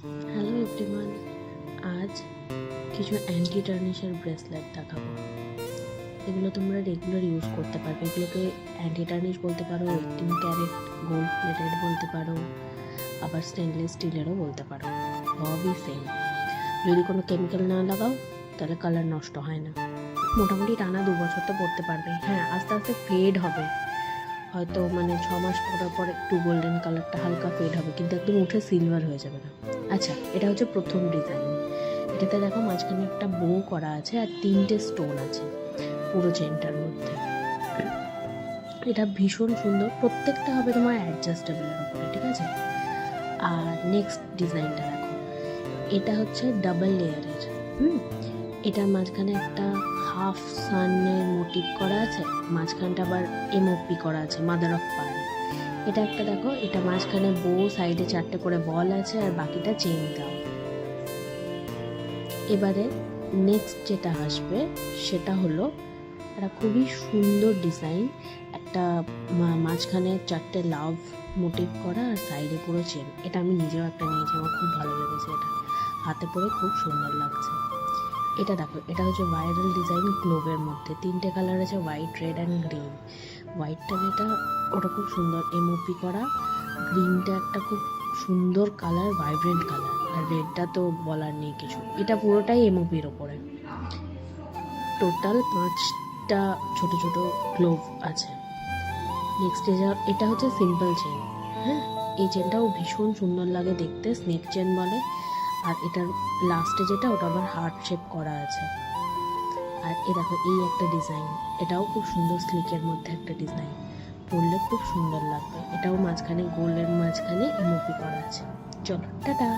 Hello everyone, আজ কিছু anti টার্নিশের bracelet দেখাবো। এগুলো তোমরা রেগুলার ইউজ করতে পারবে। এগুলোকে অ্যান্টি টার্নিশ বলতে পারো, 18 ক্যারেট গোল্ড প্লেটেড বলতে পারো, আবার স্টেনলেস স্টিলেরও বলতে পারো। সবই সেম। যদি কোনো কেমিক্যাল না লাগাও তাহলে কালার নষ্ট হয় না। মোটামুটি টানা 2 বছর তো পরতে পারবে। হ্যাঁ, আস্তে আস্তে ফেড হবে, হয়তো 6 মাস পরার পর একটু গোল্ডেন কালারটা হালকা ফেড হবে, কিন্তু একদম উঠে সিলভার হয়ে যাবে না। আচ্ছা, এটা হচ্ছে প্রথম ডিজাইন। এটাতে দেখো মাঝখানে একটা বো করা আছে আর 3টে স্টোন আছে পুরো চেনটার মধ্যে। এটা ভীষণ সুন্দর। প্রত্যেকটা হবে তোমার অ্যাডজাস্টেবলের উপরে, ঠিক আছে? আর নেক্সট ডিজাইনটা দেখো, এটা হচ্ছে ডাবল লেয়ারের। এটার মাঝখানে একটা হাফ সানের মোটিভ করা আছে, মাঝখানটা আবার এমওপি করা আছে, মাদার অফ পার্ল। এটা একটা দেখো, এটা মাঝখানে বো, সাইডে 4টে করে বল আছে আর বাকিটা চেইন দেওয়া। এবারে নেক্সট যেটা আসবে সেটা হলো একটা খুবই সুন্দর ডিজাইন, একটা মাঝখানে 4টে লাভ মোটিভ করা আর সাইডে পুরো চেন। এটা আমি নিজেও একটা নিয়েছি, আমার খুব ভালো লেগেছে। এটা হাতে পরে খুব সুন্দর লাগছে। এটা দেখো, এটা হচ্ছে ভাইরাল ডিজাইন গ্লোবের মধ্যে। 3টে কালার আছে, হোয়াইট, রেড অ্যান্ড গ্রিন। হোয়াইটটা যেটা, ওটা খুব সুন্দর এমওপি করা। গ্রিনটা একটা খুব সুন্দর কালার, ভাইব্রেন্ট কালার। আর রেডটা তো বলার নেই কিছু। এটা পুরোটাই এমওপির ওপরে। টোটাল 5টা ছোট ছোট গ্লোভ আছে। নেক্সট এটা হচ্ছে সিম্পল চেন। হ্যাঁ, এই চেনটাও ভীষণ সুন্দর লাগে দেখতে, স্নেক চেন বলে। আর এটার লাস্টে যেটা, ওটা আবার হার্ট শেপ করা আছে। আর এ দেখো, এই একটা ডিজাইন, এটাও খুব সুন্দর, স্লিকের মধ্যে একটা ডিজাইন, পরলে খুব সুন্দর লাগবে। এটাও মাঝখানে গোল্ডের মাঝখানে এমওপি করা আছে। চলো, টাটা।